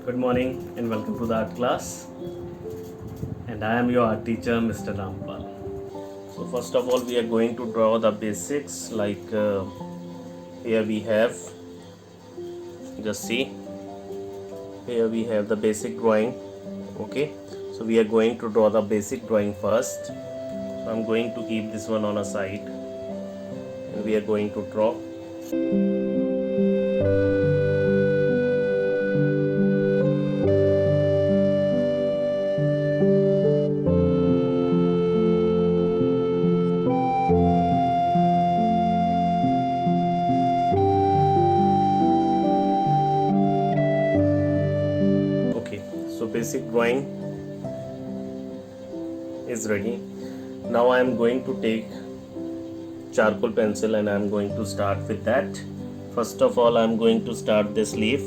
Good morning and welcome to the art class. And I am your art teacher, Mr. Rampal. So, first of all, we are going to draw the basics. Here we have, just see, here we have the basic drawing. Okay, so we are going to draw the basic drawing first. So, I'm going to keep this one on a side and we are going to draw. Okay, so basic drawing is ready. Now I am going to take charcoal pencil and I am going to start with that. First of all, I am going to start this leaf.